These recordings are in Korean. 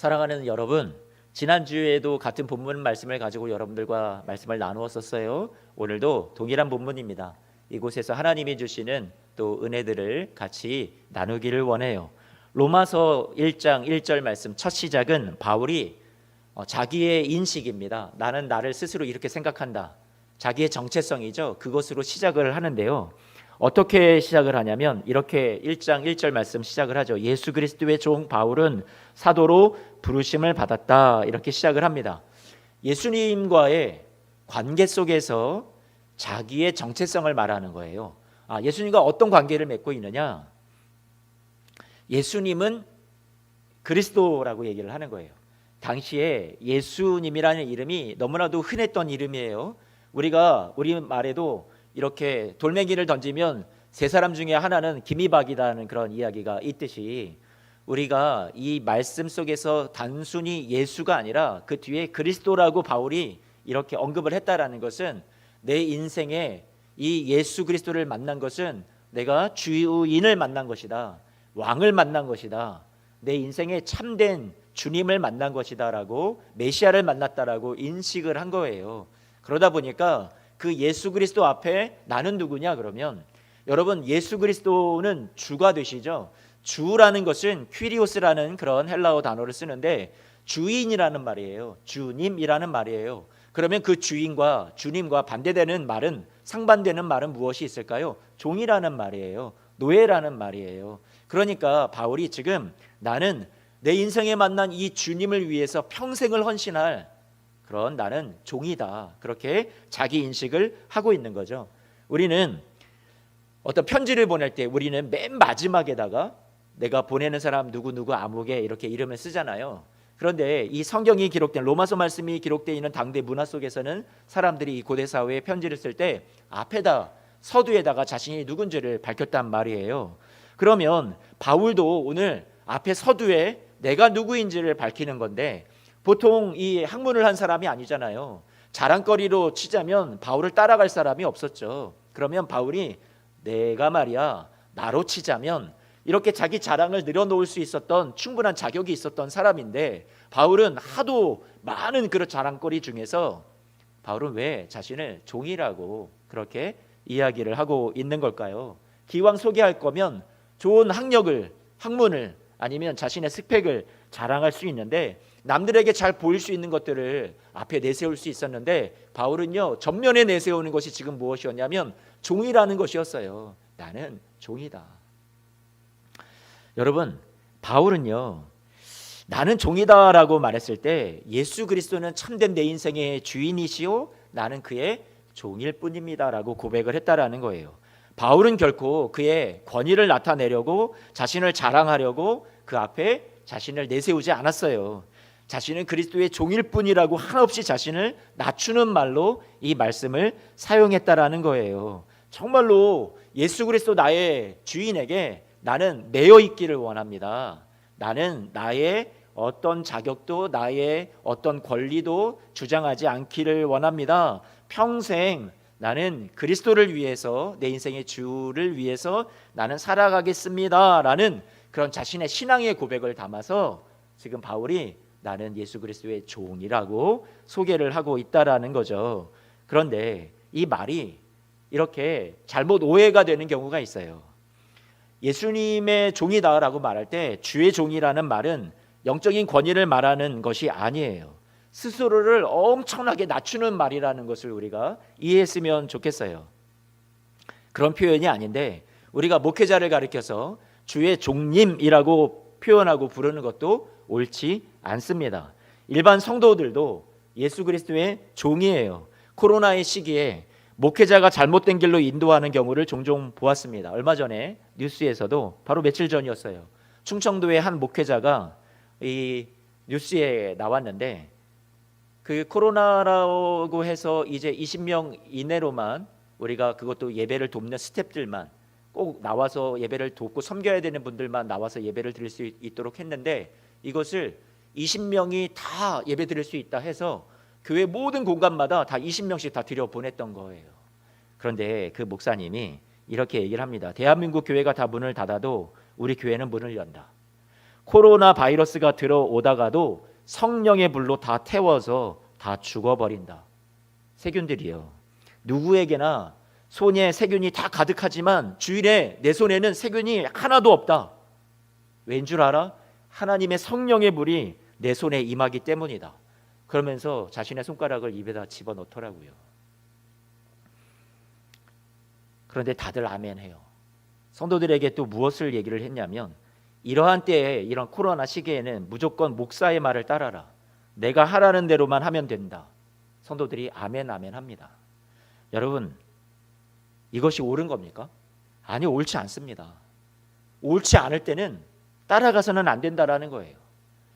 사랑하는 여러분, 지난주에도 같은 본문 말씀을 가지고 여러분들과 말씀을 나누었었어요. 오늘도 동일한 본문입니다. 이곳에서 하나님이 주시는 또 은혜들을 같이 나누기를 원해요. 로마서 1장 1절 말씀 첫 시작은 바울이 자기의 인식입니다. 나는 나를 스스로 이렇게 생각한다. 자기의 정체성이죠. 그것으로 시작을 하는데요. 어떻게 시작을 하냐면 이렇게 1장 1절 말씀 시작을 하죠. 예수 그리스도의 종 바울은 사도로 부르심을 받았다. 이렇게 시작을 합니다. 예수님과의 관계 속에서 자기의 정체성을 말하는 거예요. 예수님과 어떤 관계를 맺고 있느냐? 예수님은 그리스도라고 얘기를 하는 거예요. 당시에 예수님이라는 이름이 너무나도 흔했던 이름이에요. 우리가 우리 말에도 이렇게 돌멩이를 던지면 세 사람 중에 하나는 기미박이라는 그런 이야기가 있듯이 우리가 이 말씀 속에서 단순히 예수가 아니라 그 뒤에 그리스도라고 바울이 이렇게 언급을 했다라는 것은 내 인생에 이 예수 그리스도를 만난 것은 내가 주인을 만난 것이다. 왕을 만난 것이다. 내 인생에 참된 주님을 만난 것이다라고 메시아를 만났다라고 인식을 한 거예요. 그러다 보니까 그 예수 그리스도 앞에 나는 누구냐 그러면 여러분 예수 그리스도는 주가 되시죠. 주라는 것은 퀴리오스라는 그런 헬라어 단어를 쓰는데 주인이라는 말이에요. 주님이라는 말이에요. 그러면 그 주인과 주님과 반대되는 말은 상반되는 말은 무엇이 있을까요? 종이라는 말이에요. 노예라는 말이에요. 그러니까 바울이 지금 나는 내 인생에 만난 이 주님을 위해서 평생을 헌신할 그런 나는 종이다. 그렇게 자기 인식을 하고 있는 거죠. 우리는 어떤 편지를 보낼 때 우리는 맨 마지막에다가 내가 보내는 사람 누구누구 아무개 이렇게 이름을 쓰잖아요. 그런데 이 성경이 기록된 로마서 말씀이 기록되어 있는 당대 문화 속에서는 사람들이 이 고대 사회에 편지를 쓸 때 앞에다 서두에다가 자신이 누군지를 밝혔단 말이에요. 그러면 바울도 오늘 앞에 서두에 내가 누구인지를 밝히는 건데 보통 이 학문을 한 사람이 아니잖아요. 자랑거리로 치자면 바울을 따라갈 사람이 없었죠. 그러면 바울이 내가 말이야 나로 치자면 이렇게 자기 자랑을 늘어놓을 수 있었던 충분한 자격이 있었던 사람인데 바울은 하도 많은 그런 자랑거리 중에서 바울은 왜 자신을 종이라고 그렇게 이야기를 하고 있는 걸까요? 기왕 소개할 거면 좋은 학문을 아니면 자신의 스펙을 자랑할 수 있는데 남들에게 잘 보일 수 있는 것들을 앞에 내세울 수 있었는데 바울은요 전면에 내세우는 것이 지금 무엇이었냐면 종이라는 것이었어요. 나는 종이다. 여러분 바울은요 나는 종이다라고 말했을 때 예수 그리스도는 참된 내 인생의 주인이시오 나는 그의 종일 뿐입니다라고 고백을 했다라는 거예요. 바울은 결코 그의 권위를 나타내려고 자신을 자랑하려고 그 앞에 자신을 내세우지 않았어요. 자신은 그리스도의 종일 뿐이라고 한없이 자신을 낮추는 말로 이 말씀을 사용했다라는 거예요. 정말로 예수 그리스도 나의 주인에게 나는 매여 있기를 원합니다. 나는 나의 어떤 자격도 나의 어떤 권리도 주장하지 않기를 원합니다. 평생 나는 그리스도를 위해서 내 인생의 주를 위해서 나는 살아가겠습니다 라는 그런 자신의 신앙의 고백을 담아서 지금 바울이 나는 예수 그리스도의 종이라고 소개를 하고 있다라는 거죠. 그런데 이 말이 이렇게 잘못 오해가 되는 경우가 있어요. 예수님의 종이다라고 말할 때 주의 종이라는 말은 영적인 권위를 말하는 것이 아니에요. 스스로를 엄청나게 낮추는 말이라는 것을 우리가 이해했으면 좋겠어요. 그런 표현이 아닌데 우리가 목회자를 가리켜서 주의 종님이라고 표현하고 부르는 것도 옳지 않습니다. 일반 성도들도 예수 그리스도의 종이에요. 코로나의 시기에 목회자가 잘못된 길로 인도하는 경우를 종종 보았습니다. 얼마 전에 뉴스에서도 바로 며칠 전이었어요. 충청도의 한 목회자가 이 뉴스에 나왔는데 그 코로나라고 해서 이제 20명 이내로만 우리가 그것도 예배를 돕는 스태프들만 꼭 나와서 예배를 돕고 섬겨야 되는 분들만 나와서 예배를 드릴 수 있도록 했는데 이것을 20명이 다 예배 드릴 수 있다 해서 교회 모든 공간마다 다 20명씩 다 들여 보냈던 거예요. 그런데 그 목사님이 이렇게 얘기를 합니다. 대한민국 교회가 다 문을 닫아도 우리 교회는 문을 연다. 코로나 바이러스가 들어오다가도 성령의 불로 다 태워서 다 죽어버린다. 세균들이요. 누구에게나 손에 세균이 다 가득하지만 주일에 내 손에는 세균이 하나도 없다. 왠 줄 알아? 하나님의 성령의 불이 내 손에 임하기 때문이다. 그러면서 자신의 손가락을 입에다 집어넣더라고요. 그런데 다들 아멘해요. 성도들에게 또 무엇을 얘기를 했냐면, 이러한 때에, 이런 코로나 시기에는 무조건 목사의 말을 따라라. 내가 하라는 대로만 하면 된다. 성도들이 아멘 아멘 합니다. 여러분, 이것이 옳은 겁니까? 아니, 옳지 않습니다. 옳지 않을 때는 따라가서는 안 된다라는 거예요.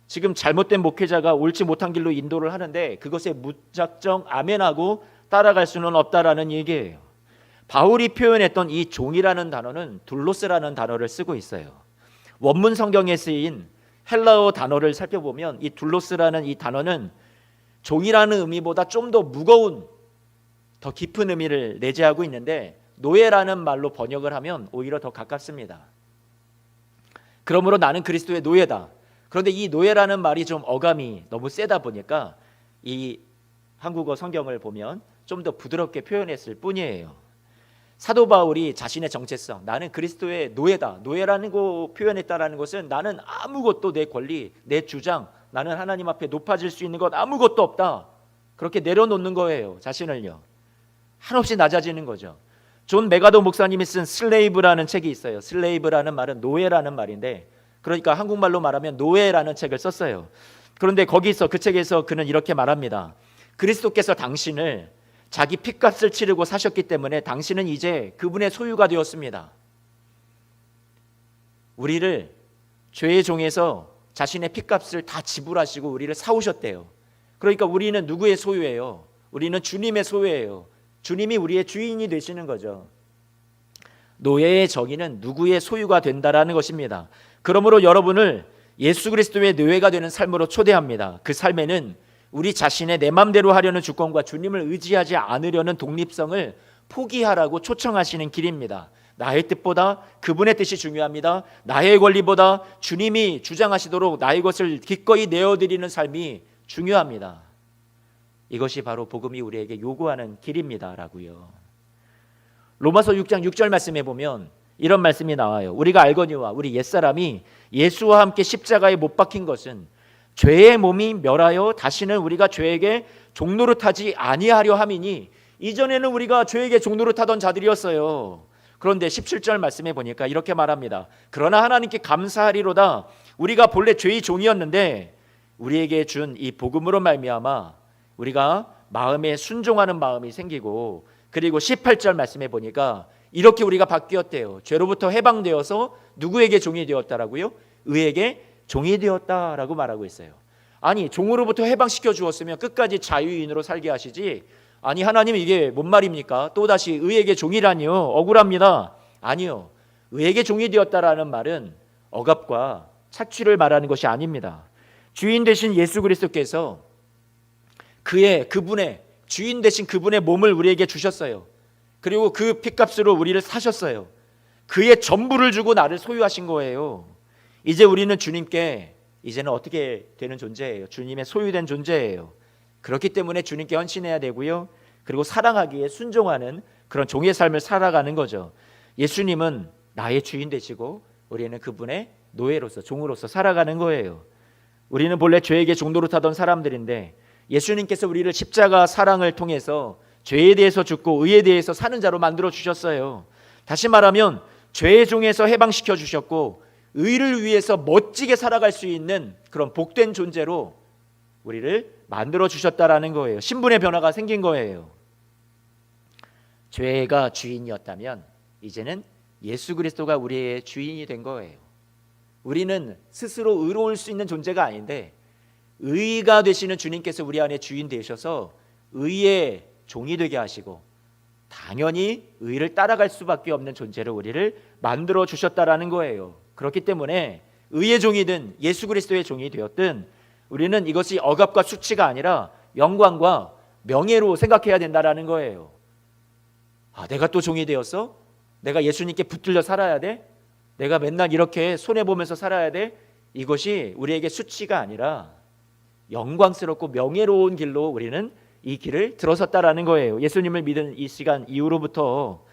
지금 잘못된 목회자가 옳지 못한 길로 인도를 하는데 그것에 무작정 아멘하고 따라갈 수는 없다라는 얘기예요. 바울이 표현했던 이 종이라는 단어는 둘로스라는 단어를 쓰고 있어요. 원문 성경에 쓰인 헬라어 단어를 살펴보면 이 둘로스라는 이 단어는 종이라는 의미보다 좀 더 무거운, 더 깊은 의미를 내재하고 있는데, 노예라는 말로 번역을 하면 오히려 더 가깝습니다. 그러므로 나는 그리스도의 노예다. 그런데 이 노예라는 말이 좀 어감이 너무 세다 보니까 이 한국어 성경을 보면 좀 더 부드럽게 표현했을 뿐이에요. 사도 바울이 자신의 정체성, 나는 그리스도의 노예다, 노예라는 거 표현했다라는 것은 나는 아무것도, 내 권리, 내 주장, 나는 하나님 앞에 높아질 수 있는 것 아무것도 없다, 그렇게 내려놓는 거예요. 자신을요. 한없이 낮아지는 거죠. 존 메가도 목사님이 쓴 슬레이브라는 책이 있어요. 슬레이브라는 말은 노예라는 말인데, 그러니까 한국말로 말하면 노예라는 책을 썼어요. 그런데 거기서, 그 책에서 그는 이렇게 말합니다. 그리스도께서 당신을 자기 핏값을 치르고 사셨기 때문에 당신은 이제 그분의 소유가 되었습니다. 우리를 죄의 종에서 자신의 핏값을 다 지불하시고 우리를 사오셨대요. 그러니까 우리는 누구의 소유예요? 우리는 주님의 소유예요. 주님이 우리의 주인이 되시는 거죠. 노예의 정의는 누구의 소유가 된다라는 것입니다. 그러므로 여러분을 예수 그리스도의 노예가 되는 삶으로 초대합니다. 그 삶에는 우리 자신의 내 맘대로 하려는 주권과 주님을 의지하지 않으려는 독립성을 포기하라고 초청하시는 길입니다. 나의 뜻보다 그분의 뜻이 중요합니다. 나의 권리보다 주님이 주장하시도록 나의 것을 기꺼이 내어드리는 삶이 중요합니다. 이것이 바로 복음이 우리에게 요구하는 길입니다라고요. 로마서 6장 6절 말씀에 보면 이런 말씀이 나와요. 우리가 알거니와 우리 옛사람이 예수와 함께 십자가에 못 박힌 것은 죄의 몸이 멸하여 다시는 우리가 죄에게 종노릇하지 아니하려 함이니, 이전에는 우리가 죄에게 종노릇하던 자들이었어요. 그런데 17절 말씀에 보니까 이렇게 말합니다. 그러나 하나님께 감사하리로다. 우리가 본래 죄의 종이었는데 우리에게 준 이 복음으로 말미암아 우리가 마음에 순종하는 마음이 생기고, 그리고 18절 말씀에 보니까 이렇게 우리가 바뀌었대요. 죄로부터 해방되어서 누구에게 종이 되었다라고요? 의에게 종이 되었다라고 말하고 있어요. 아니, 종으로부터 해방시켜 주었으면 끝까지 자유인으로 살게 하시지, 아니 하나님 이게 뭔 말입니까? 또다시 의에게 종이라니요? 억울합니다. 아니요, 의에게 종이 되었다라는 말은 억압과 착취를 말하는 것이 아닙니다. 주인 되신 예수 그리스도께서 그분의 주인 되신 그분의 몸을 우리에게 주셨어요. 그리고 그 핏값으로 우리를 사셨어요. 그의 전부를 주고 나를 소유하신 거예요. 이제 우리는 주님께 이제는 어떻게 되는 존재예요? 주님의 소유된 존재예요. 그렇기 때문에 주님께 헌신해야 되고요. 그리고 사랑하기에 순종하는 그런 종의 삶을 살아가는 거죠. 예수님은 나의 주인 되시고 우리는 그분의 노예로서, 종으로서 살아가는 거예요. 우리는 본래 죄에게 종노릇하던 사람들인데 예수님께서 우리를 십자가 사랑을 통해서 죄에 대해서 죽고 의에 대해서 사는 자로 만들어 주셨어요. 다시 말하면 죄의 종에서 해방시켜 주셨고 의를 위해서 멋지게 살아갈 수 있는 그런 복된 존재로 우리를 만들어 주셨다라는 거예요. 신분의 변화가 생긴 거예요. 죄가 주인이었다면 이제는 예수 그리스도가 우리의 주인이 된 거예요. 우리는 스스로 의로울 수 있는 존재가 아닌데 의가 되시는 주님께서 우리 안에 주인 되셔서 의의 종이 되게 하시고 당연히 의를 따라갈 수밖에 없는 존재로 우리를 만들어 주셨다라는 거예요. 그렇기 때문에 의의 종이든 예수 그리스도의 종이 되었든 우리는 이것이 억압과 수치가 아니라 영광과 명예로 생각해야 된다라는 거예요. 아, 내가 또 종이 되었어? 내가 예수님께 붙들려 살아야 돼? 내가 맨날 이렇게 손해보면서 살아야 돼? 이것이 우리에게 수치가 아니라 영광스럽고 명예로운 길로 우리는 이 길을 들어섰다라는 거예요. 예수님을 믿은 이 시간 이후로부터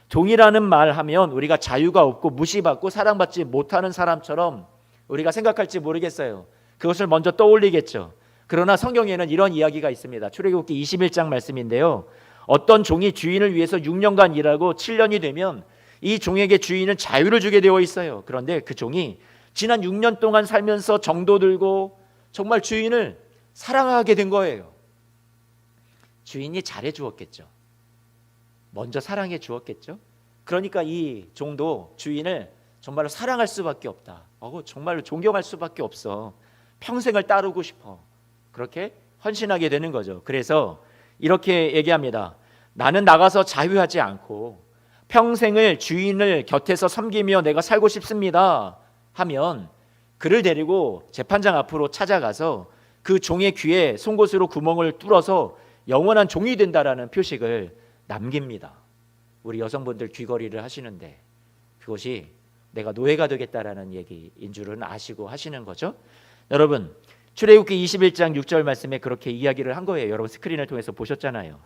종이라는 말 하면 우리가 자유가 없고 무시받고 사랑받지 못하는 사람처럼 우리가 생각할지 모르겠어요. 그것을 먼저 떠올리겠죠. 그러나 성경에는 이런 이야기가 있습니다. 출애굽기 21장 말씀인데요. 어떤 종이 주인을 위해서 6년간 일하고 7년이 되면 이 종에게 주인은 자유를 주게 되어 있어요. 그런데 그 종이 지난 6년 동안 살면서 정도 들고 정말 주인을 사랑하게 된 거예요. 주인이 잘해 주었겠죠. 먼저 사랑해 주었겠죠. 그러니까 이 종도 주인을 정말로 사랑할 수밖에 없다. 정말로 존경할 수밖에 없어. 평생을 따르고 싶어. 그렇게 헌신하게 되는 거죠. 그래서 이렇게 얘기합니다. 나는 나가서 자유하지 않고 평생을 주인을 곁에서 섬기며 내가 살고 싶습니다 하면 그를 데리고 재판장 앞으로 찾아가서 그 종의 귀에 송곳으로 구멍을 뚫어서 영원한 종이 된다라는 표식을 남깁니다. 우리 여성분들 귀걸이를 하시는데 그것이 내가 노예가 되겠다라는 얘기인 줄은 아시고 하시는 거죠. 여러분, 출애굽기 21장 6절 말씀에 그렇게 이야기를 한 거예요. 여러분 스크린을 통해서 보셨잖아요.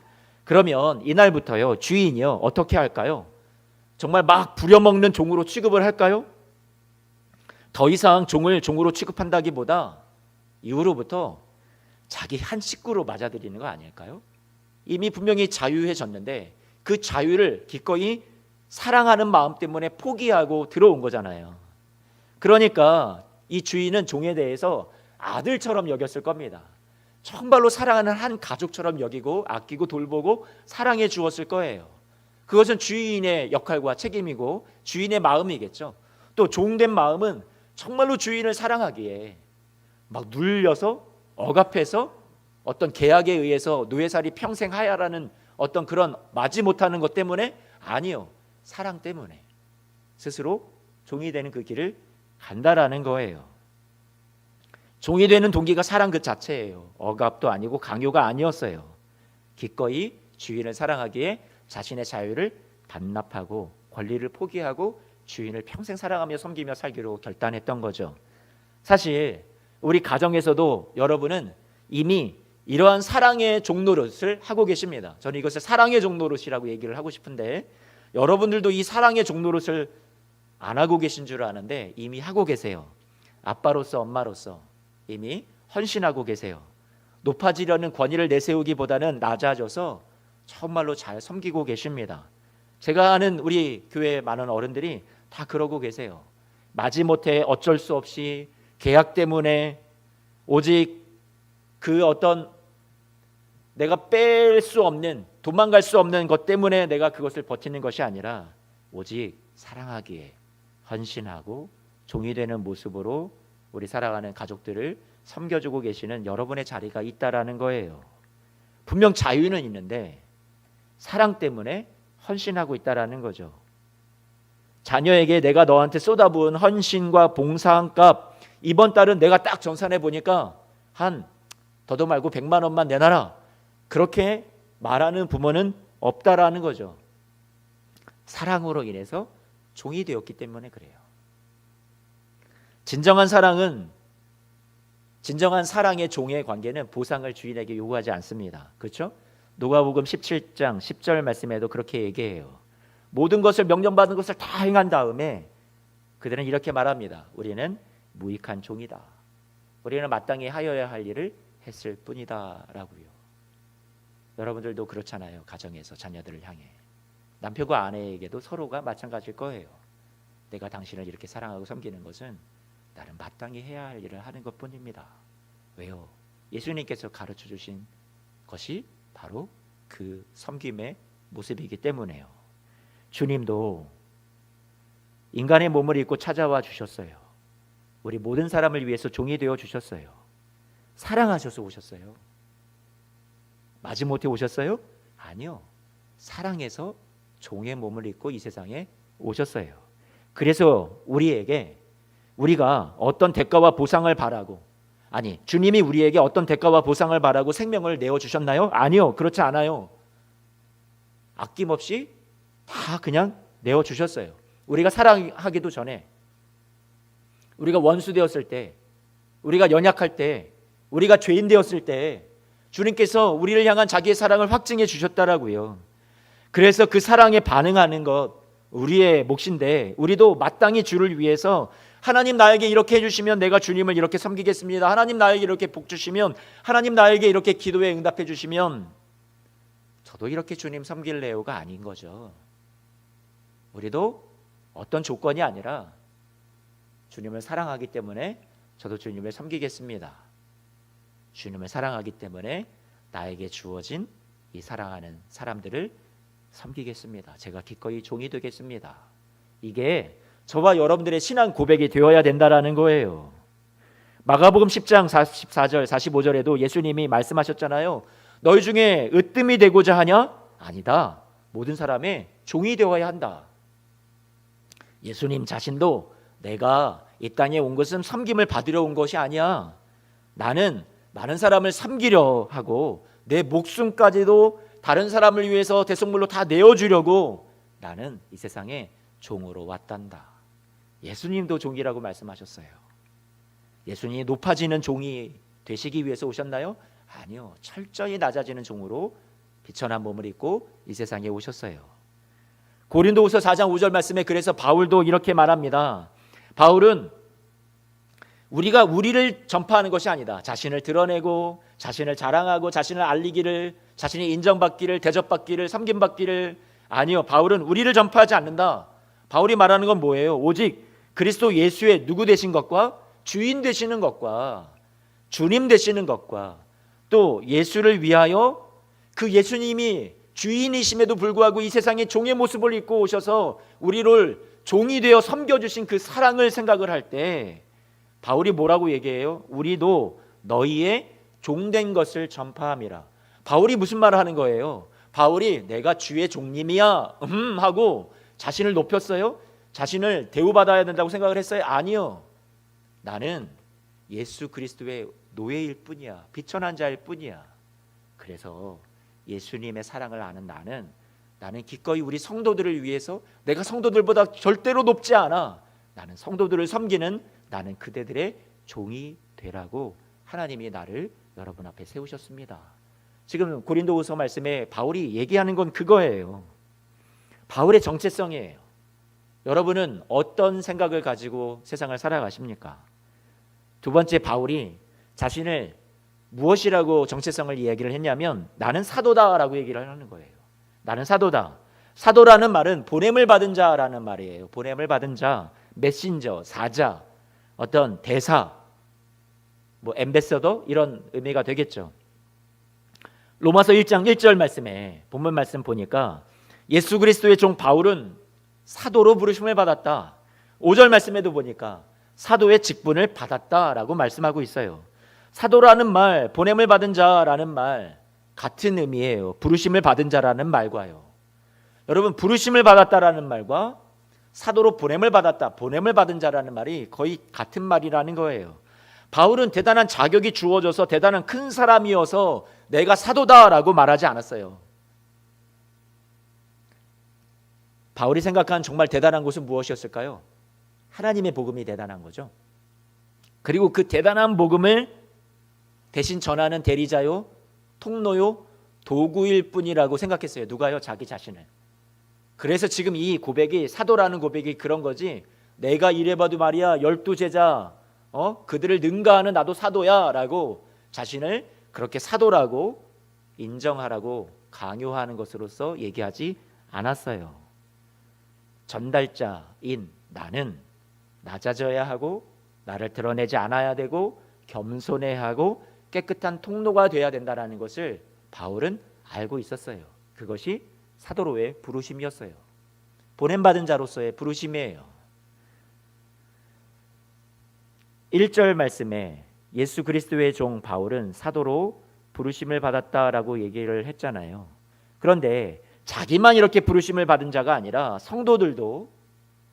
그러면 이날부터요, 주인이요 어떻게 할까요? 정말 막 부려먹는 종으로 취급을 할까요? 더 이상 종을 종으로 취급한다기보다 이후로부터 자기 한 식구로 맞아들이는 거 아닐까요? 이미 분명히 자유해졌는데 그 자유를 기꺼이 사랑하는 마음 때문에 포기하고 들어온 거잖아요. 그러니까 이 주인은 종에 대해서 아들처럼 여겼을 겁니다. 정말로 사랑하는 한 가족처럼 여기고 아끼고 돌보고 사랑해 주었을 거예요. 그것은 주인의 역할과 책임이고 주인의 마음이겠죠. 또 종된 마음은 정말로 주인을 사랑하기에 막 눌려서 억압해서 어떤 계약에 의해서 노예살이 평생 하야라는 어떤 그런 마지못하는 것 때문에 아니요, 사랑 때문에 스스로 종이 되는 그 길을 간다라는 거예요. 종이 되는 동기가 사랑 그 자체예요. 억압도 아니고 강요가 아니었어요. 기꺼이 주인을 사랑하기에 자신의 자유를 반납하고 권리를 포기하고 주인을 평생 사랑하며 섬기며 살기로 결단했던 거죠. 사실 우리 가정에서도 여러분은 이미 이러한 사랑의 종노릇을 하고 계십니다. 저는 이것을 사랑의 종노릇이라고 얘기를 하고 싶은데 여러분들도 이 사랑의 종노릇을 안 하고 계신 줄 아는데 이미 하고 계세요. 아빠로서 엄마로서 이미 헌신하고 계세요. 높아지려는 권위를 내세우기보다는 낮아져서 정말로 잘 섬기고 계십니다. 제가 아는 우리 교회 많은 어른들이 다 그러고 계세요. 마지못해 어쩔 수 없이 계약 때문에 오직 그 어떤 내가 뺄 수 없는 도망갈 수 없는 것 때문에 내가 그것을 버티는 것이 아니라 오직 사랑하기에 헌신하고 종이 되는 모습으로 우리 살아가는 가족들을 섬겨주고 계시는 여러분의 자리가 있다라는 거예요. 분명 자유는 있는데 사랑 때문에 헌신하고 있다라는 거죠. 자녀에게 내가 너한테 쏟아부은 헌신과 봉사한 값 이번 달은 내가 딱 정산해 보니까 한 더도 말고 100만 원만 내놔라 그렇게 말하는 부모는 없다라는 거죠. 사랑으로 인해서 종이 되었기 때문에 그래요. 진정한 사랑의 종의 관계는 보상을 주인에게 요구하지 않습니다. 그렇죠? 누가복음 17장 10절 말씀에도 그렇게 얘기해요. 모든 것을 명령받은 것을 다 행한 다음에 그들은 이렇게 말합니다. 우리는 무익한 종이다. 우리는 마땅히 하여야 할 일을 했을 뿐이다 라고요. 여러분들도 그렇잖아요. 가정에서 자녀들을 향해 남편과 아내에게도 서로가 마찬가지일 거예요. 내가 당신을 이렇게 사랑하고 섬기는 것은 나는 마땅히 해야 할 일을 하는 것뿐입니다. 왜요? 예수님께서 가르쳐 주신 것이 바로 그 섬김의 모습이기 때문에요. 주님도 인간의 몸을 입고 찾아와 주셨어요. 우리 모든 사람을 위해서 종이 되어 주셨어요. 사랑하셔서 오셨어요. 마지못해 오셨어요? 아니요. 사랑해서 종의 몸을 입고 이 세상에 오셨어요. 그래서 우리가 어떤 대가와 보상을 바라고 주님이 우리에게 어떤 대가와 보상을 바라고 생명을 내어주셨나요? 아니요. 그렇지 않아요. 아낌없이 다 그냥 내어주셨어요. 우리가 사랑하기도 전에 우리가 원수 되었을 때, 우리가 연약할 때, 우리가 죄인 되었을 때 주님께서 우리를 향한 자기의 사랑을 확증해 주셨다라고요. 그래서 그 사랑에 반응하는 것 우리의 몫인데, 우리도 마땅히 주를 위해서 하나님 나에게 이렇게 해주시면 내가 주님을 이렇게 섬기겠습니다. 하나님 나에게 이렇게 복 주시면, 하나님 나에게 이렇게 기도에 응답해 주시면 저도 이렇게 주님 섬길래요가 아닌 거죠. 우리도 어떤 조건이 아니라 주님을 사랑하기 때문에 저도 주님을 섬기겠습니다. 주님을 사랑하기 때문에 나에게 주어진 이 사랑하는 사람들을 섬기겠습니다. 제가 기꺼이 종이 되겠습니다. 이게 저와 여러분들의 신앙 고백이 되어야 된다라는 거예요. 마가복음 10장 44절 45절에도 예수님이 말씀하셨잖아요. 너희 중에 으뜸이 되고자 하냐? 아니다. 모든 사람의 종이 되어야 한다. 예수님 자신도 내가 이 땅에 온 것은 섬김을 받으려 온 것이 아니야. 나는 많은 사람을 섬기려 하고 내 목숨까지도 다른 사람을 위해서 대속물로 다 내어주려고 나는 이 세상에 종으로 왔단다. 예수님도 종이라고 말씀하셨어요. 예수님이 높아지는 종이 되시기 위해서 오셨나요? 아니요. 철저히 낮아지는 종으로 비천한 몸을 입고 이 세상에 오셨어요. 고린도후서 4장 5절 말씀에 그래서 바울도 이렇게 말합니다. 바울은 우리가 우리를 전파하는 것이 아니다. 자신을 드러내고 자신을 자랑하고 자신을 알리기를, 자신이 인정받기를, 대접받기를, 섬김받기를, 아니요. 바울은 우리를 전파하지 않는다. 바울이 말하는 건 뭐예요? 오직 그리스도 예수의 누구 되신 것과 주인 되시는 것과 주님 되시는 것과 또 예수를 위하여 그 예수님이 주인이심에도 불구하고 이 세상에 종의 모습을 입고 오셔서 우리를 종이 되어 섬겨주신 그 사랑을 생각을 할 때 바울이 뭐라고 얘기해요? 우리도 너희의 종된 것을 전파함이라. 바울이 무슨 말을 하는 거예요? 바울이 내가 주의 종님이야 하고 자신을 높였어요? 자신을 대우받아야 된다고 생각을 했어요? 아니요. 나는 예수 그리스도의 노예일 뿐이야. 비천한 자일 뿐이야. 그래서 예수님의 사랑을 아는 나는 기꺼이 우리 성도들을 위해서 내가 성도들보다 절대로 높지 않아. 나는 성도들을 섬기는 나는 그대들의 종이 되라고 하나님이 나를 여러분 앞에 세우셨습니다. 지금 고린도후서 말씀에 바울이 얘기하는 건 그거예요. 바울의 정체성이에요. 여러분은 어떤 생각을 가지고 세상을 살아가십니까? 두 번째, 바울이 자신을 무엇이라고 정체성을 이야기를 했냐면 나는 사도다라고 얘기를 하는 거예요. 나는 사도다. 사도라는 말은 보냄을 받은 자라는 말이에요. 보냄을 받은 자, 메신저, 사자, 어떤 대사, 뭐 엠베서더 이런 의미가 되겠죠. 로마서 1장 1절 말씀에 본문 말씀 보니까 예수 그리스도의 종 바울은 사도로 부르심을 받았다. 5절 말씀에도 보니까 사도의 직분을 받았다라고 말씀하고 있어요. 사도라는 말, 보냄을 받은 자라는 말 같은 의미예요. 부르심을 받은 자라는 말과요. 여러분, 부르심을 받았다라는 말과 사도로 보냄을 받았다, 보냄을 받은 자라는 말이 거의 같은 말이라는 거예요. 바울은 대단한 자격이 주어져서 대단한 큰 사람이어서 내가 사도다라고 말하지 않았어요. 바울이 생각한 정말 대단한 것은 무엇이었을까요? 하나님의 복음이 대단한 거죠. 그리고 그 대단한 복음을 대신 전하는 대리자요, 통로요, 도구일 뿐이라고 생각했어요. 누가요? 자기 자신을. 그래서 지금 이 고백이, 사도라는 고백이 그런 거지, 내가 이래봐도 말이야 12제자 그들을 능가하는 나도 사도야 라고 자신을 그렇게 사도라고 인정하라고 강요하는 것으로서 얘기하지 않았어요. 전달자인 나는 낮아져야 하고 나를 드러내지 않아야 되고 겸손해야 하고 깨끗한 통로가 돼야 된다는 것을 바울은 알고 있었어요. 그것이 사도로의 부르심이었어요. 보냄받은 자로서의 부르심이에요. 1절 말씀에 예수 그리스도의 종 바울은 사도로 부르심을 받았다라고 얘기를 했잖아요. 그런데 자기만 이렇게 부르심을 받은 자가 아니라 성도들도,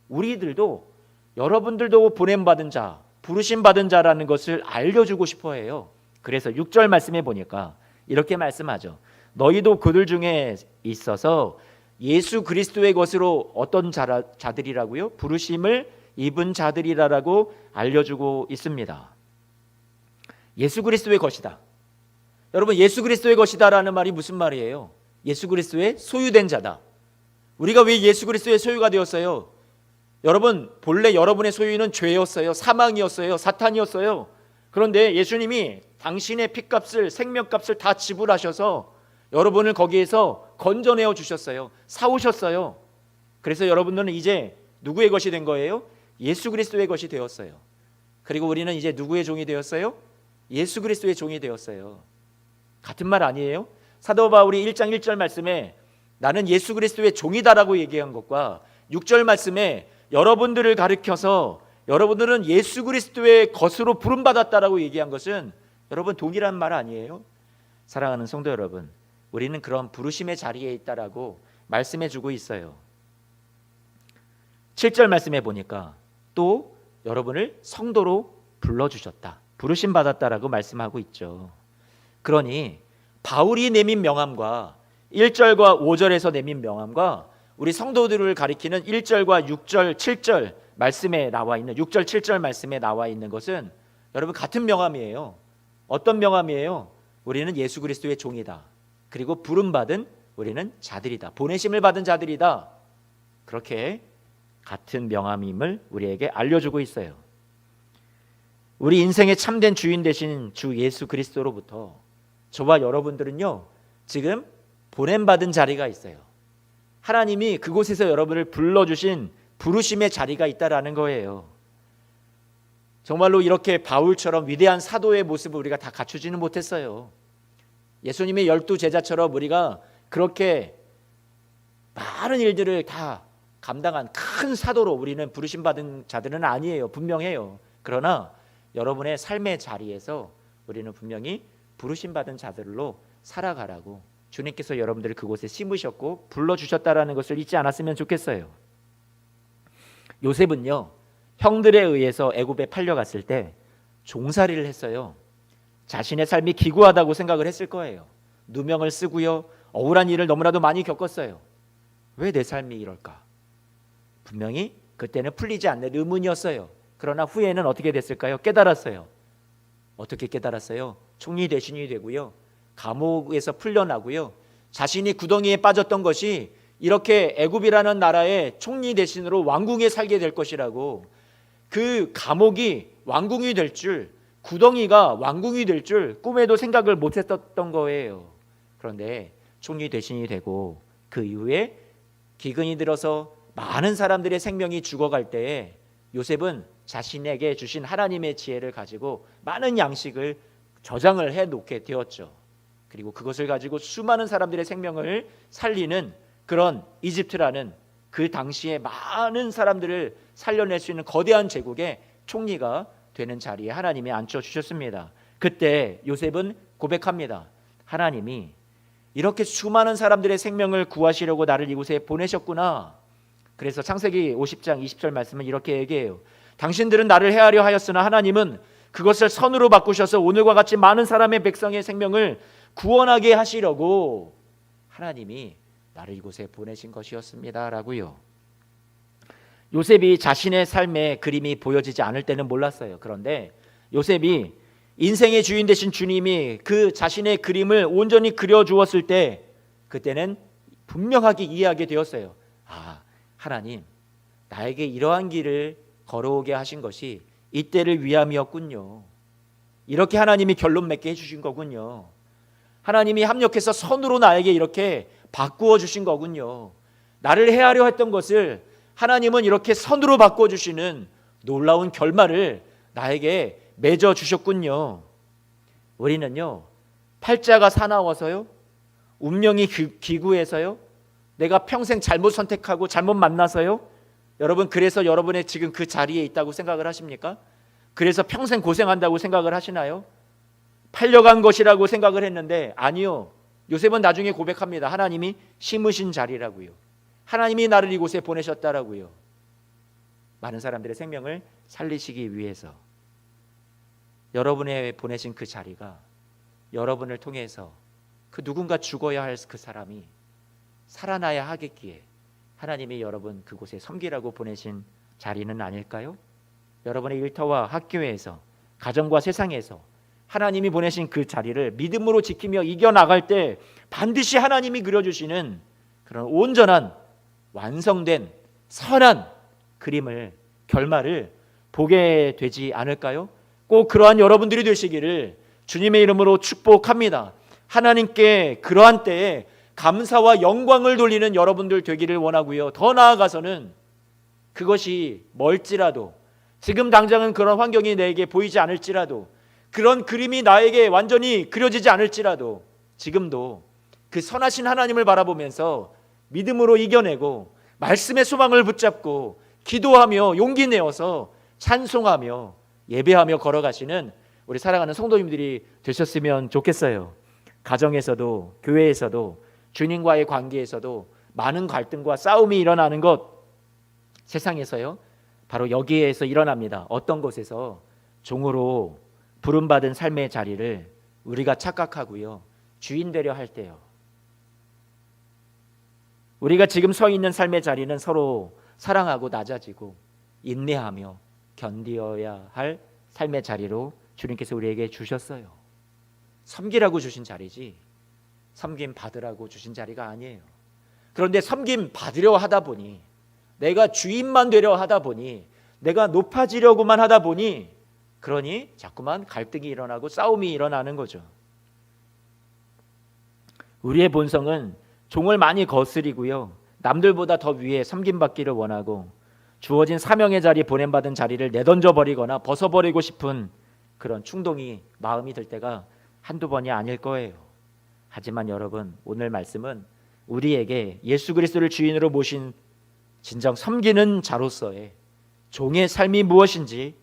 우리들도, 여러분들도 보냄받은 자, 부르심 받은 자라는 것을 알려주고 싶어 해요. 그래서 6절 말씀에 보니까 이렇게 말씀하죠. 너희도 그들 중에 있어서 예수 그리스도의 것으로 어떤 자들이라고요? 부르심을 입은 자들이라고 알려주고 있습니다. 예수 그리스도의 것이다. 여러분, 예수 그리스도의 것이다라는 말이 무슨 말이에요? 예수 그리스도의 소유된 자다. 우리가 왜 예수 그리스도의 소유가 되었어요? 여러분, 본래 여러분의 소유는 죄였어요. 사망이었어요. 사탄이었어요. 그런데 예수님이 당신의 피값을, 생명값을 다 지불하셔서 여러분을 거기에서 건져내어 주셨어요. 사오셨어요. 그래서 여러분들은 이제 누구의 것이 된 거예요? 예수 그리스도의 것이 되었어요. 그리고 우리는 이제 누구의 종이 되었어요? 예수 그리스도의 종이 되었어요. 같은 말 아니에요? 사도 바울이 1장 1절 말씀에 나는 예수 그리스도의 종이다라고 얘기한 것과 6절 말씀에 여러분들을 가리켜서 여러분들은 예수 그리스도의 것으로 부름받았다라고 얘기한 것은 여러분 동일한 말 아니에요? 사랑하는 성도 여러분, 우리는 그런 부르심의 자리에 있다라고 말씀해 주고 있어요. 7절 말씀해 보니까 또 여러분을 성도로 불러주셨다, 부르심 받았다라고 말씀하고 있죠. 그러니 바울이 내민 명함과 1절과 5절에서 내민 명함과 우리 성도들을 가리키는 1절과 6절, 7절 말씀에 나와 있는 6절, 7절 말씀에 나와 있는 것은 여러분 같은 명함이에요. 어떤 명함이에요? 우리는 예수 그리스도의 종이다. 그리고 부름받은 우리는 자들이다. 보내심을 받은 자들이다. 그렇게 같은 명함임을 우리에게 알려주고 있어요. 우리 인생의 참된 주인 되신 주 예수 그리스도로부터 저와 여러분들은요, 지금 보냄받은 자리가 있어요. 하나님이 그곳에서 여러분을 불러주신 부르심의 자리가 있다라는 거예요. 정말로 이렇게 바울처럼 위대한 사도의 모습을 우리가 다 갖추지는 못했어요. 예수님의 12 제자처럼 우리가 그렇게 많은 일들을 다 감당한 큰 사도로 우리는 부르심 받은 자들은 아니에요. 분명해요. 그러나 여러분의 삶의 자리에서 우리는 분명히 부르심 받은 자들로 살아가라고 주님께서 여러분들을 그곳에 심으셨고 불러주셨다라는 것을 잊지 않았으면 좋겠어요. 요셉은요, 형들에 의해서 애굽에 팔려갔을 때 종살이를 했어요. 자신의 삶이 기구하다고 생각을 했을 거예요. 누명을 쓰고요, 억울한 일을 너무나도 많이 겪었어요. 왜 내 삶이 이럴까? 분명히 그때는 풀리지 않는 의문이었어요. 그러나 후에는 어떻게 됐을까요? 깨달았어요. 어떻게 깨달았어요? 총리 대신이 되고요, 감옥에서 풀려나고요, 자신이 구덩이에 빠졌던 것이 이렇게 애굽이라는 나라의 총리 대신으로 왕궁에 살게 될 것이라고, 그 감옥이 왕궁이 될 줄, 구덩이가 왕궁이 될 줄 꿈에도 생각을 못했던 거예요. 그런데 총리 대신이 되고 그 이후에 기근이 들어서 많은 사람들의 생명이 죽어갈 때에 요셉은 자신에게 주신 하나님의 지혜를 가지고 많은 양식을 저장을 해놓게 되었죠. 그리고 그것을 가지고 수많은 사람들의 생명을 살리는 그런 이집트라는 그 당시에 많은 사람들을 살려낼 수 있는 거대한 제국의 총리가 되는 자리에 하나님이 앉혀주셨습니다. 그때 요셉은 고백합니다. 하나님이 이렇게 수많은 사람들의 생명을 구하시려고 나를 이곳에 보내셨구나. 그래서 창세기 50장 20절 말씀은 이렇게 얘기해요. 당신들은 나를 해하려 하였으나 하나님은 그것을 선으로 바꾸셔서 오늘과 같이 많은 사람의 백성의 생명을 구원하게 하시려고 하나님이 나를 이곳에 보내신 것이었습니다 라고요. 요셉이 자신의 삶의 그림이 보여지지 않을 때는 몰랐어요. 그런데 요셉이 인생의 주인 되신 주님이 그 자신의 그림을 온전히 그려주었을 때 그때는 분명하게 이해하게 되었어요. 아, 하나님, 나에게 이러한 길을 걸어오게 하신 것이 이때를 위함이었군요. 이렇게 하나님이 결론 맺게 해주신 거군요. 하나님이 합력해서 선으로 나에게 이렇게 바꾸어 주신 거군요. 나를 해하려 했던 것을 하나님은 이렇게 선으로 바꿔주시는 놀라운 결말을 나에게 맺어 주셨군요. 우리는요, 팔자가 사나워서요, 운명이 기구해서요, 내가 평생 잘못 선택하고 잘못 만나서요, 여러분 그래서 여러분의 지금 그 자리에 있다고 생각을 하십니까? 그래서 평생 고생한다고 생각을 하시나요? 팔려간 것이라고 생각을 했는데 아니요. 요셉은 나중에 고백합니다. 하나님이 심으신 자리라고요. 하나님이 나를 이곳에 보내셨다라고요. 많은 사람들의 생명을 살리시기 위해서 여러분의 보내신 그 자리가 여러분을 통해서 그 누군가 죽어야 할 그 사람이 살아나야 하겠기에 하나님이 여러분 그곳에 섬기라고 보내신 자리는 아닐까요? 여러분의 일터와 학교에서, 가정과 세상에서 하나님이 보내신 그 자리를 믿음으로 지키며 이겨나갈 때 반드시 하나님이 그려주시는 그런 온전한 완성된 선한 그림을, 결말을 보게 되지 않을까요? 꼭 그러한 여러분들이 되시기를 주님의 이름으로 축복합니다. 하나님께 그러한 때에 감사와 영광을 돌리는 여러분들 되기를 원하고요. 더 나아가서는 그것이 멀지라도, 지금 당장은 그런 환경이 내게 보이지 않을지라도, 그런 그림이 나에게 완전히 그려지지 않을지라도 지금도 그 선하신 하나님을 바라보면서 믿음으로 이겨내고 말씀의 소망을 붙잡고 기도하며 용기 내어서 찬송하며 예배하며 걸어가시는 우리 사랑하는 성도님들이 되셨으면 좋겠어요. 가정에서도, 교회에서도, 주님과의 관계에서도 많은 갈등과 싸움이 일어나는 것, 세상에서요, 바로 여기에서 일어납니다. 어떤 곳에서 종으로 부름받은 삶의 자리를 우리가 착각하고요, 주인 되려 할 때요. 우리가 지금 서 있는 삶의 자리는 서로 사랑하고 낮아지고 인내하며 견디어야 할 삶의 자리로 주님께서 우리에게 주셨어요. 섬기라고 주신 자리지 섬김 받으라고 주신 자리가 아니에요. 그런데 섬김 받으려 하다 보니, 내가 주인만 되려 하다 보니, 내가 높아지려고만 하다 보니, 그러니 자꾸만 갈등이 일어나고 싸움이 일어나는 거죠. 우리의 본성은 종을 많이 거스리고요, 남들보다 더 위에 섬김받기를 원하고 주어진 사명의 자리, 보냄받은 자리를 내던져 버리거나 벗어버리고 싶은 그런 충동이 마음이 들 때가 한두 번이 아닐 거예요. 하지만 여러분, 오늘 말씀은 우리에게 예수 그리스도를 주인으로 모신 진정 섬기는 자로서의 종의 삶이 무엇인지,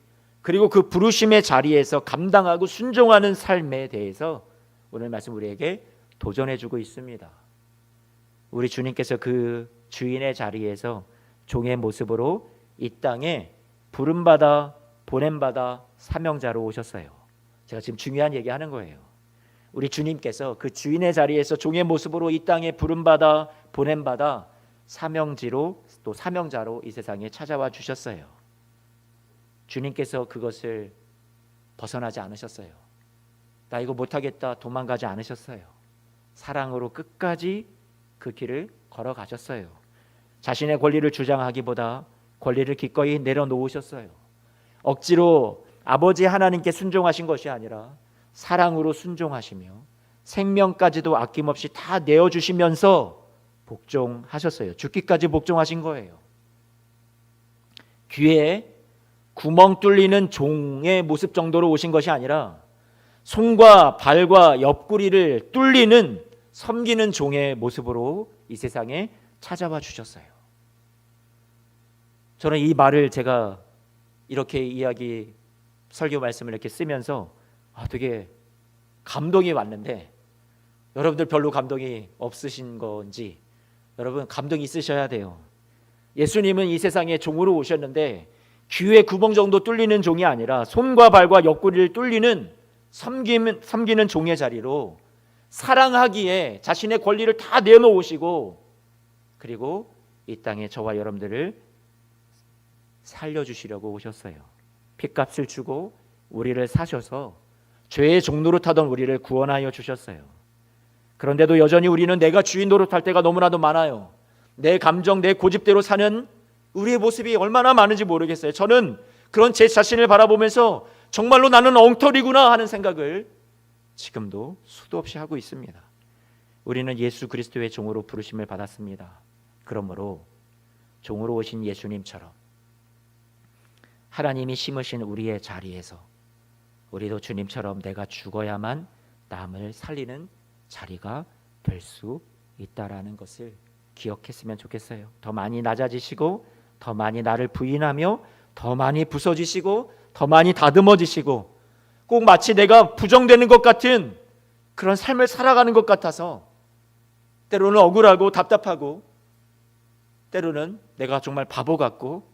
그리고 그 부르심의 자리에서 감당하고 순종하는 삶에 대해서 오늘 말씀 우리에게 도전해 주고 있습니다. 우리 주님께서 그 주인의 자리에서 종의 모습으로 이 땅에 부름받아 보냄받아 사명자로 오셨어요. 제가 지금 중요한 얘기하는 거예요. 우리 주님께서 그 주인의 자리에서 종의 모습으로 이 땅에 부름받아 보냄받아 사명지로, 또 사명자로 이 세상에 찾아와 주셨어요. 주님께서 그것을 벗어나지 않으셨어요. 나 이거 못하겠다 도망가지 않으셨어요. 사랑으로 끝까지 그 길을 걸어가셨어요. 자신의 권리를 주장하기보다 권리를 기꺼이 내려놓으셨어요. 억지로 아버지 하나님께 순종하신 것이 아니라 사랑으로 순종하시며 생명까지도 아낌없이 다 내어주시면서 복종하셨어요. 죽기까지 복종하신 거예요. 귀에 구멍 뚫리는 종의 모습 정도로 오신 것이 아니라 손과 발과 옆구리를 뚫리는 섬기는 종의 모습으로 이 세상에 찾아와 주셨어요. 저는 이 말을 제가 이렇게 이야기, 설교 말씀을 이렇게 쓰면서 되게 감동이 왔는데, 여러분들 별로 감동이 없으신 건지, 여러분 감동이 있으셔야 돼요. 예수님은 이 세상에 종으로 오셨는데 귀에 구멍 정도 뚫리는 종이 아니라 손과 발과 옆구리를 뚫리는 섬기는 종의 자리로 사랑하기에 자신의 권리를 다 내놓으시고, 그리고 이 땅에 저와 여러분들을 살려주시려고 오셨어요. 핏값을 주고 우리를 사셔서 죄의 종노릇하던 우리를 구원하여 주셨어요. 그런데도 여전히 우리는 내가 주인 노릇할 때가 너무나도 많아요. 내 감정, 내 고집대로 사는 우리의 모습이 얼마나 많은지 모르겠어요. 저는 그런 제 자신을 바라보면서 정말로 나는 엉터리구나 하는 생각을 지금도 수도 없이 하고 있습니다. 우리는 예수 그리스도의 종으로 부르심을 받았습니다. 그러므로 종으로 오신 예수님처럼 하나님이 심으신 우리의 자리에서 우리도 주님처럼 내가 죽어야만 남을 살리는 자리가 될 수 있다라는 것을 기억했으면 좋겠어요. 더 많이 낮아지시고 더 많이 나를 부인하며 더 많이 부서지시고 더 많이 다듬어지시고 꼭 마치 내가 부정되는 것 같은 그런 삶을 살아가는 것 같아서 때로는 억울하고 답답하고 때로는 내가 정말 바보 같고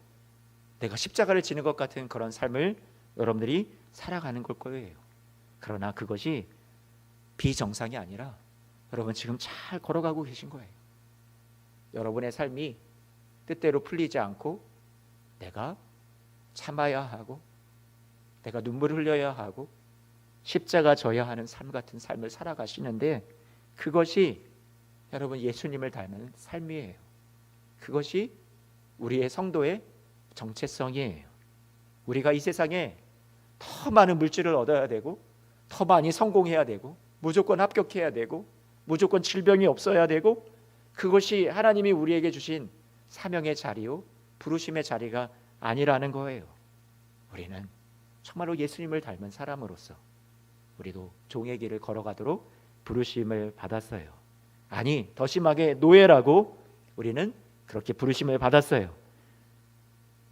내가 십자가를 지는 것 같은 그런 삶을 여러분들이 살아가는 걸 거예요. 그러나 그것이 비정상이 아니라 여러분 지금 잘 걸어가고 계신 거예요. 여러분의 삶이 뜻대로 풀리지 않고 내가 참아야 하고 내가 눈물을 흘려야 하고 십자가 져야 하는 삶 같은 삶을 살아가시는데, 그것이 여러분 예수님을 닮은 삶이에요. 그것이 우리의 성도의 정체성이에요. 우리가 이 세상에 더 많은 물질을 얻어야 되고 더 많이 성공해야 되고 무조건 합격해야 되고 무조건 질병이 없어야 되고, 그것이 하나님이 우리에게 주신 사명의 자리요 부르심의 자리가 아니라는 거예요. 우리는 정말로 예수님을 닮은 사람으로서 우리도 종의 길을 걸어가도록 부르심을 받았어요. 아니, 더 심하게 노예라고 우리는 그렇게 부르심을 받았어요.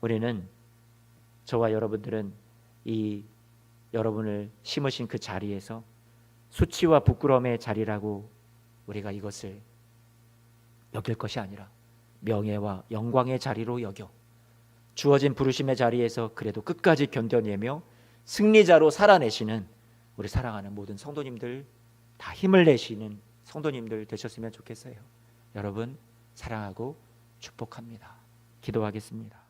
우리는, 저와 여러분들은 이 여러분을 심으신 그 자리에서 수치와 부끄러움의 자리라고 우리가 이것을 여길 것이 아니라 명예와 영광의 자리로 여겨 주어진 부르심의 자리에서 그래도 끝까지 견뎌내며 승리자로 살아내시는 우리 사랑하는 모든 성도님들, 다 힘을 내시는 성도님들 되셨으면 좋겠어요. 여러분 사랑하고 축복합니다. 기도하겠습니다.